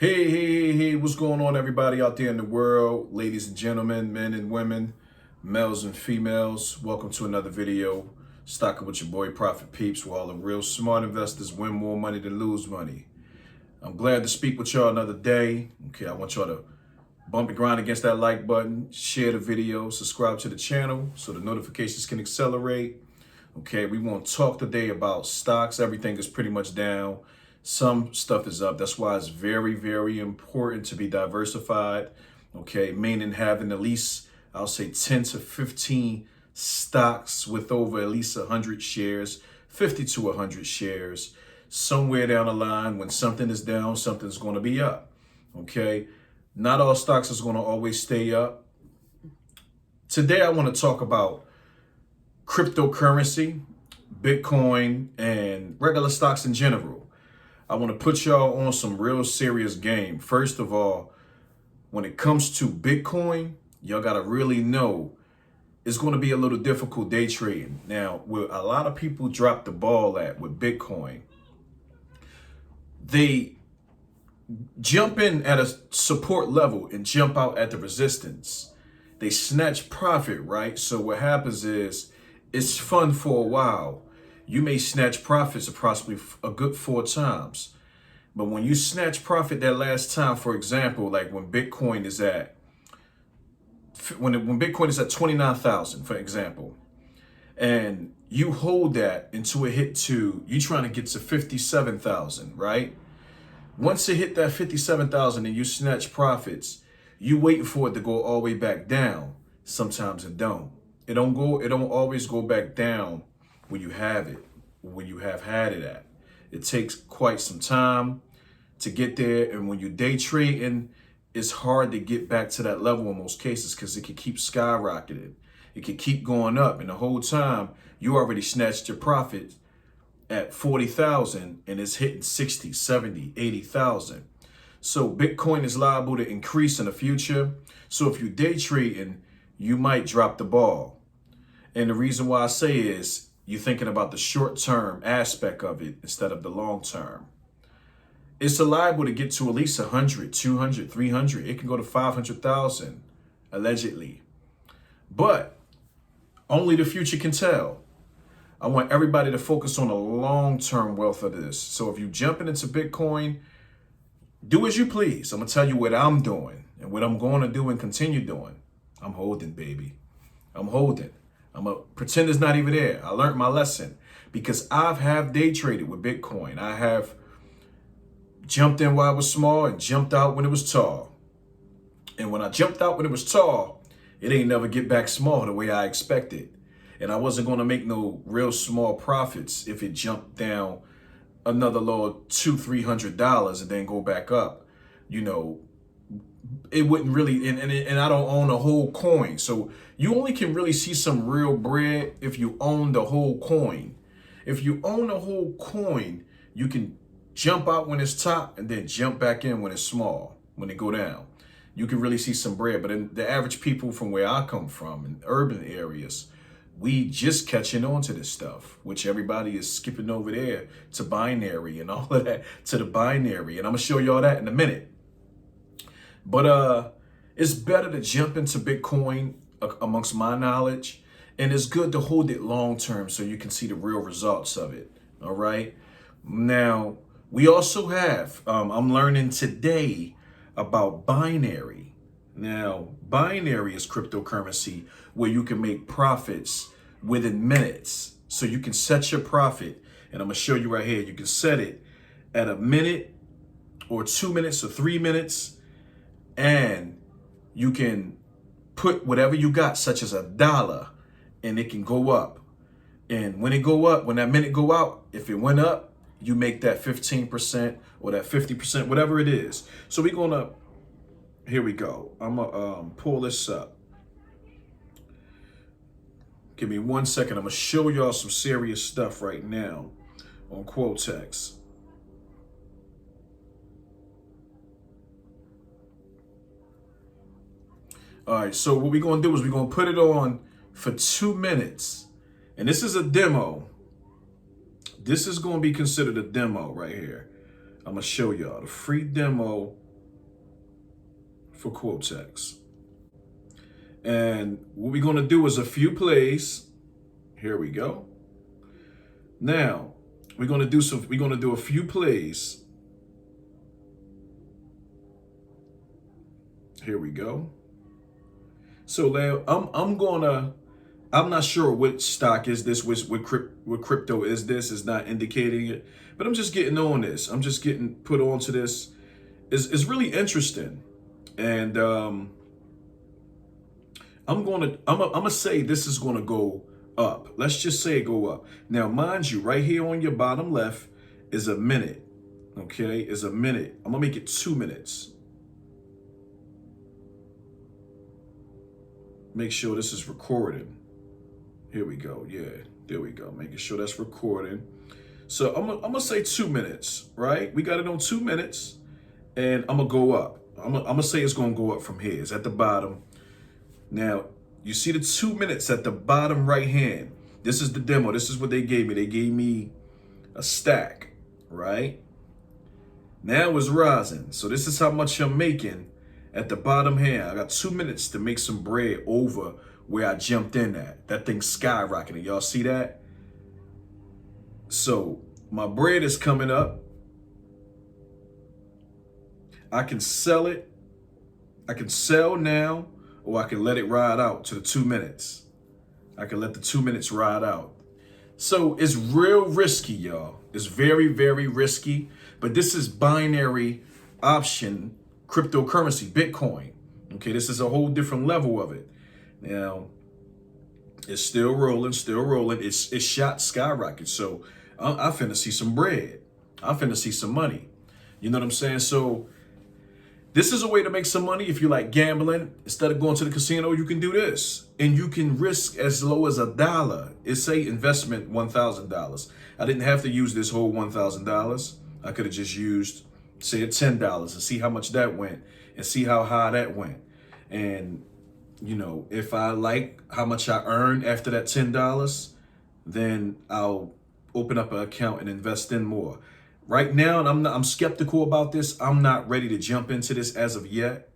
Hey, what's going on, everybody out there in the world? Ladies and gentlemen, men and women, males and females, welcome to another video. Stocking with your boy, Profit Peeps, where all the real smart investors win more money than lose money. I'm glad to speak with y'all another day. Okay, I want y'all to bump the grind against that like button, share the video, subscribe to the channel so the notifications can accelerate. Okay, we want to talk today about stocks. Everything is pretty much down. Some stuff is up. That's why it's very, very important to be diversified. Okay, meaning having at least, I'll say 10 to 15 stocks with over at least 100 shares, 50 to 100 shares. Somewhere down the line, when something is down, something's going to be up. Okay, not all stocks is going to always stay up. Today, I want to talk about cryptocurrency, Bitcoin, and regular stocks in general. I want to put y'all on some real serious game. First of all, when it comes to Bitcoin, y'all got to really know it's going to be a little difficult day trading. Now, where a lot of people drop the ball at with Bitcoin, they jump in at a support level and jump out at the resistance. They snatch profit, right? So what happens is it's fun for a while. You may snatch profits approximately a good 4 times. But when you snatch profit that last time, for example, like when Bitcoin is at, when Bitcoin is at 29,000, for example, and you hold that until it hit to, you trying to get to 57,000, right? Once it hit that 57,000 and you snatch profits, you waiting for it to go all the way back down. Sometimes it don't. It don't always go back down when you have it, when you have had it at. It takes quite some time to get there. And when you're day trading, it's hard to get back to that level in most cases because it can keep skyrocketing. It can keep going up. And the whole time, you already snatched your profit at 40,000 and it's hitting 60, 70, 80,000. So Bitcoin is liable to increase in the future. So if you're day trading, you might drop the ball. And the reason why I say is, you're thinking about the short-term aspect of it instead of the long-term. It's liable to get to at least 100, 200, 300. It can go to 500,000, allegedly. But only the future can tell. I want everybody to focus on the long-term wealth of this. So if you're jumping into Bitcoin, do as you please. I'm going to tell you what I'm doing and what I'm going to do and continue doing. I'm holding, baby. I'm holding. I'm going to pretend it's not even there. I learned my lesson because have day traded with Bitcoin. I have jumped in while it was small and jumped out when it was tall. And when I jumped out when it was tall, it ain't never get back small the way I expected. And I wasn't going to make no real small profits if it jumped down another little $200-300 and then go back up. You know, it wouldn't really, and I don't own a whole coin. So you only can really see some real bread if you own the whole coin. If you own the whole coin, you can jump out when it's top and then jump back in when it's small, when it go down. You can really see some bread. But in the average people from where I come from, in urban areas, we just catching on to this stuff, which everybody is skipping over there to binary and all of that, to the binary. And I'm going to show y'all that in a minute. But it's better to jump into Bitcoin amongst my knowledge. And it's good to hold it long term so you can see the real results of it. All right. Now, we also have, I'm learning today about binary. Now, binary is cryptocurrency where you can make profits within minutes. So you can set your profit. And I'm going to show you right here. You can set it at a minute or 2 minutes or 3 minutes. And you can put whatever you got, such as $1, and it can go up. And when it go up, when that minute go out, if it went up, you make that 15% or that 50%, whatever it is. So we're going to, here we go. I'm going to pull this up. Give me 1 second. I'm going to show y'all some serious stuff right now on Quotex. All right, so what we're going to do is we're going to put it on for 2 minutes. And this is a demo. This is going to be considered a demo right here. I'm going to show y'all the free demo for Quotex. And what we're going to do is a few plays. Here we go. Now, we're going to do a few plays. Here we go. So now I'm not sure which stock is this, what crypto is this, is not indicating it, but I'm just getting on this. I'm just getting put onto this. It's really interesting. And I'm gonna say this is gonna go up. Let's just say it go up. Now, mind you, right here on your bottom left is a minute. Okay, is a minute. I'm gonna make it 2 minutes. Make sure this is recording. Here we go. Yeah, there we go. Making sure that's recording. So I'm gonna say 2 minutes, right? We got it on 2 minutes, and I'm gonna go up. I'm gonna say it's gonna go up from here. It's at the bottom. Now, you see the 2 minutes at the bottom right hand. This is the demo. This is what they gave me. They gave me a stack, right? Now it's rising. So this is how much I'm making at the bottom hand. I got 2 minutes to make some bread over where I jumped in at. That thing's skyrocketing. Y'all see that? So my bread is coming up. I can sell it. I can sell now, or I can let it ride out to the 2 minutes. I can let the 2 minutes ride out. So it's real risky, y'all. It's very, very risky. But this is binary option cryptocurrency, Bitcoin. Okay, this is a whole different level of it. Now, it's still rolling, still rolling. It's shot skyrocket. So I finna see some bread. I finna see some money. You know what I'm saying? So this is a way to make some money. If you like gambling, instead of going to the casino, you can do this. And you can risk as low as $1. It's say investment $1,000. I didn't have to use this whole $1,000. I could have just used, say, $10 and see how much that went and see how high that went. And, you know, if I like how much I earned after that $10, then I'll open up an account and invest in more. Right now, and I'm skeptical about this. I'm not ready to jump into this as of yet.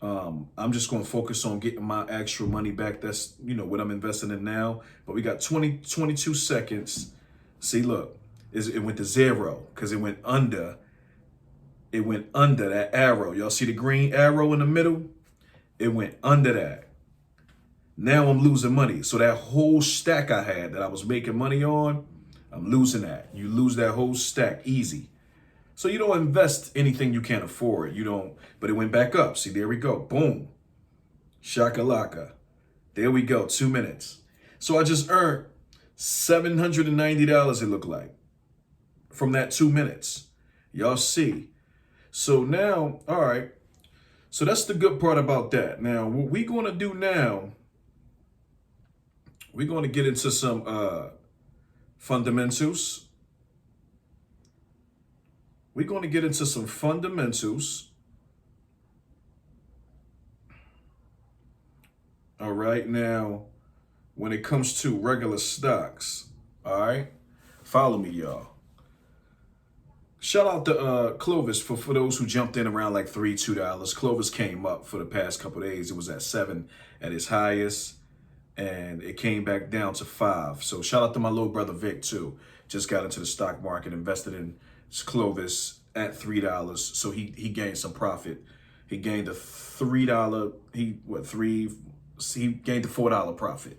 I'm just going to focus on getting my actual money back. That's, you know, what I'm investing in now. But we got 22 seconds. See, look, it went to 0 because it went under. It went under that arrow. Y'all see the green arrow in the middle? It went under that. Now I'm losing money. So that whole stack I had that I was making money on, I'm losing that. You lose that whole stack easy. So you don't invest anything you can't afford. You don't, but it went back up. See, there we go. Boom. Shakalaka. There we go. 2 minutes. So I just earned $790, it looked like, from that 2 minutes. Y'all see. So now, all right. So that's the good part about that. Now, what we're going to do now, we're going to get into some fundamentals. We're going to get into some fundamentals. All right. Now, when it comes to regular stocks, all right, follow me, y'all. Shout out to Clovis for those who jumped in around like $2. Clovis came up for the past couple of days. It was at 7 at its highest, and it came back down to 5. So shout out to my little brother Vic too. Just got into the stock market, invested in Clovis at $3. So he gained some profit. He gained a $3. He gained a $4 profit.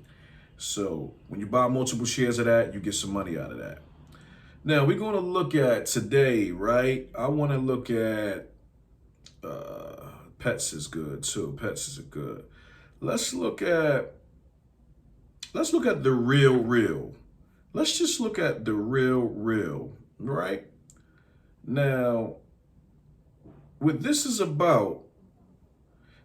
So when you buy multiple shares of that, you get some money out of that. Now, we're going to look at today, right? I want to look at pets is good too. Pets is good. Let's look at the real. Let's just look at the real, right? Now, what this is about,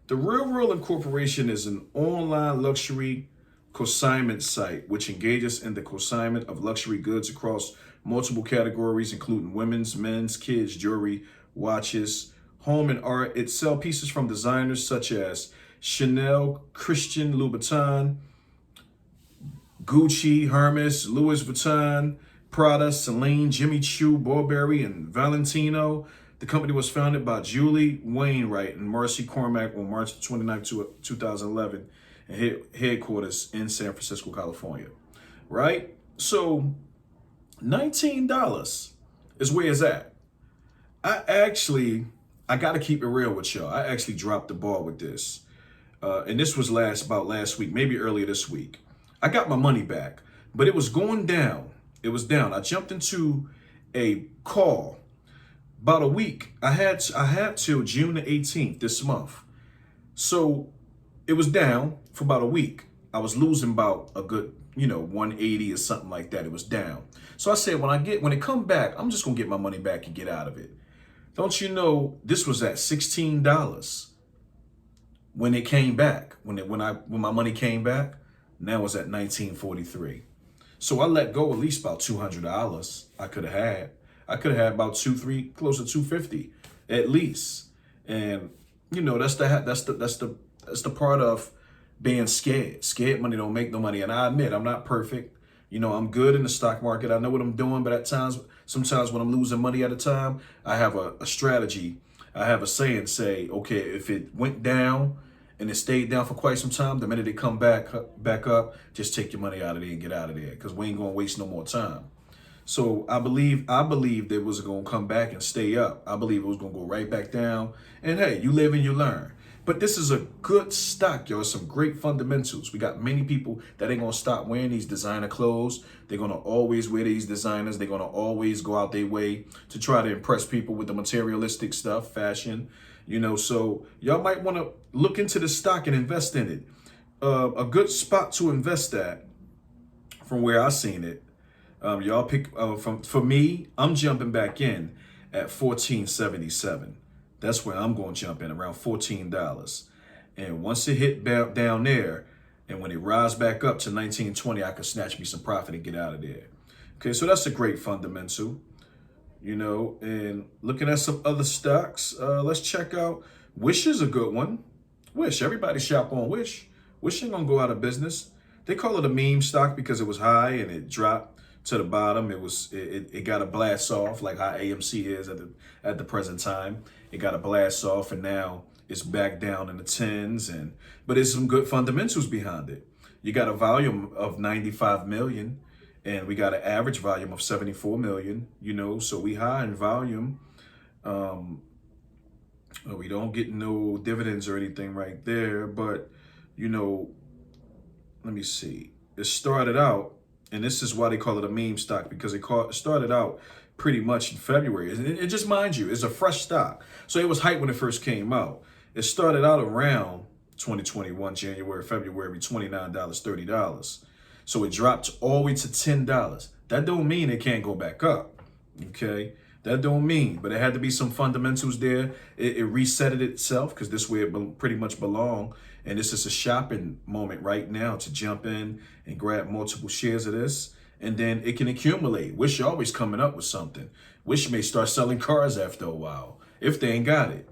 the Real Incorporation is an online luxury consignment site which engages in the consignment of luxury goods across multiple categories, including women's, men's, kids, jewelry, watches, home and art. It sells pieces from designers such as Chanel, Christian Louboutin, Gucci, Hermes, Louis Vuitton, Prada, Celine, Jimmy Choo, Burberry, and Valentino, The company was founded by Julie Wainwright and Marcy Cormack on March 29, 2011, and headquarters in San Francisco, California. Right? So $19 is where it's at. I got to keep it real with y'all. I actually dropped the ball with this. And this was last week, maybe earlier this week. I got my money back, but it was going down. It was down. I jumped into a call about a week. I had till June the 18th this month. So it was down for about a week. I was losing about a good, 180 or something like that. It was down. So I said, when it come back, I'm just gonna get my money back and get out of it. Don't you know this was at $16 when it came back. When my money came back, now it's at $19.43. So I let go at least about $200 I could have had. I could have had about close to $250 at least. And that's the part of being scared. Scared money don't make no money. And I admit I'm not perfect. I'm good in the stock market. I know what I'm doing, but sometimes when I'm losing money at a time, I have a strategy. I have a saying, okay, if it went down and it stayed down for quite some time, the minute it come back up, just take your money out of there and get out of there, because we ain't gonna waste no more time. So I believe that it was gonna come back and stay up. I believe it was gonna go right back down. And hey, you live and you learn. But this is a good stock, y'all. Some great fundamentals. We got many people that ain't gonna stop wearing these designer clothes. They're gonna always wear these designers. They're gonna always go out their way to try to impress people with the materialistic stuff, fashion. So y'all might want to look into the stock and invest in it. A good spot to invest at, from where I seen it. Y'all pick for me. I'm jumping back in at $14.77. That's where I'm going to jump in, around $14. And once it hit down there, and when it rise back up to $19.20, I could snatch me some profit and get out of there. Okay, so that's a great fundamental. And looking at some other stocks, let's check out Wish is a good one. Wish, everybody shop on Wish. Wish ain't gonna go out of business. They call it a meme stock because it was high and it dropped to the bottom. It got a blast off, like how AMC is at the present time. It got a blast off, and now it's back down in the tens. But there's some good fundamentals behind it. You got a volume of 95 million, and we got an average volume of 74 million. So we high in volume. We don't get no dividends or anything right there, but let me see. It started out, and this is why they call it a meme stock, because it started out pretty much in February. It just, mind you, it's a fresh stock. So it was hype when it first came out. It started out around 2021, January, February, $29, $30. So it dropped all the way to $10. That don't mean it can't go back up, okay? That don't mean, but it had to be some fundamentals there. It resetted itself, because this is where it pretty much belong. And this is a shopping moment right now to jump in and grab multiple shares of this. And then it can accumulate. Wish always coming up with something. Wish may start selling cars after a while, if they ain't got it,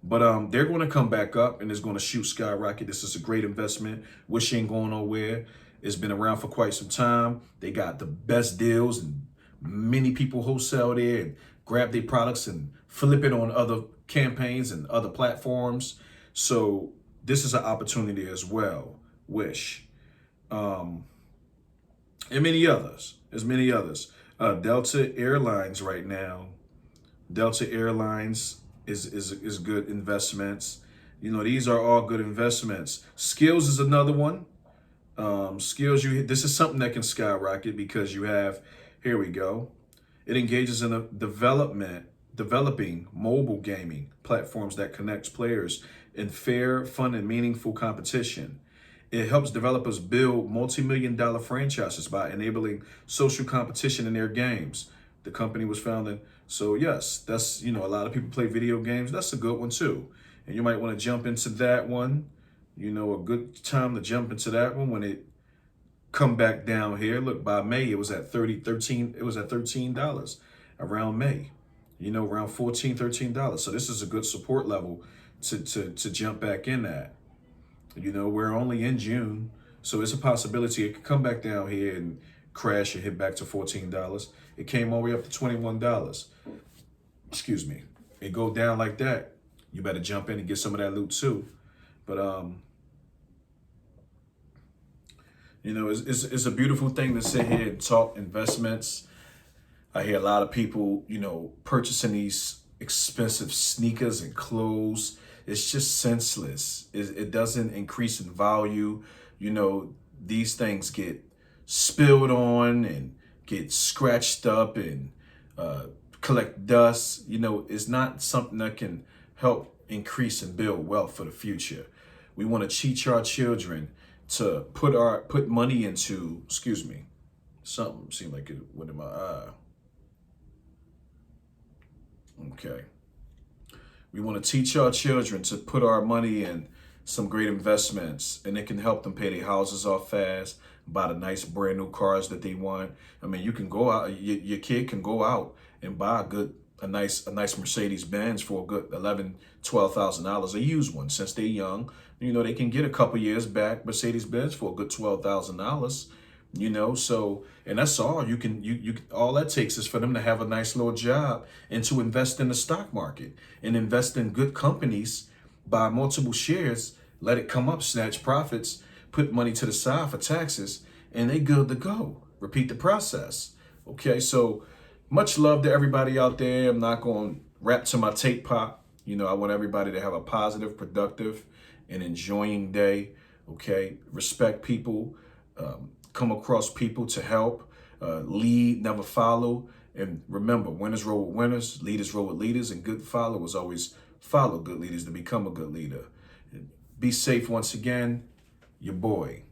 But they're going to come back up, and it's going to shoot skyrocket. This is a great investment. Wish ain't going nowhere. It's been around for quite some time. They got the best deals, and many people wholesale there and grab their products and flip it on other campaigns and other platforms. So this is an opportunity as well. Wish. And many others. There's many others. Delta Airlines right now. Delta Airlines is good investments. These are all good investments. Skills is another one. Skills, this is something that can skyrocket, because you have, here we go. It engages in developing mobile gaming platforms that connects players in fair, fun, and meaningful competition. It helps developers build multi-million-dollar franchises by enabling social competition in their games. The company was founded. So yes, that's, a lot of people play video games. That's a good one too. And you might want to jump into that one. A good time to jump into that one when it come back down here. Look, by May, it was at $13 around May, around $14, $13. So this is a good support level to jump back in at. We're only in June, so it's a possibility it could come back down here and crash and hit back to $14. It came all the way up to $21. excuse me, it go down like that, you better jump in and get some of that loot too. But it's a beautiful thing to sit here and talk investments. I hear a lot of people, purchasing these expensive sneakers and clothes. It's just senseless. It doesn't increase in value. These things get spilled on and get scratched up and collect dust. It's not something that can help increase and build wealth for the future. We want to teach our children to put money into, excuse me, something seemed like it went in my eye. Okay. We want to teach our children to put our money in some great investments, and it can help them pay their houses off fast, buy the nice brand new cars that they want. I mean, you can go out, your kid can go out and buy a nice Mercedes Benz for a good $11,000-12,000, a used one. Since they're young, they can get a couple years back Mercedes Benz for a good $12,000. So, and that's all you all that takes is for them to have a nice little job and to invest in the stock market and invest in good companies, buy multiple shares, let it come up, snatch profits, put money to the side for taxes, and they good to go. Repeat the process. Okay, so much love to everybody out there. I'm not going to rap to my tape pop. I want everybody to have a positive, productive, and enjoying day. Okay, respect people. Come across people to help, lead, never follow. And remember, winners roll with winners, leaders roll with leaders, and good followers always follow good leaders to become a good leader. Be safe once again, your boy.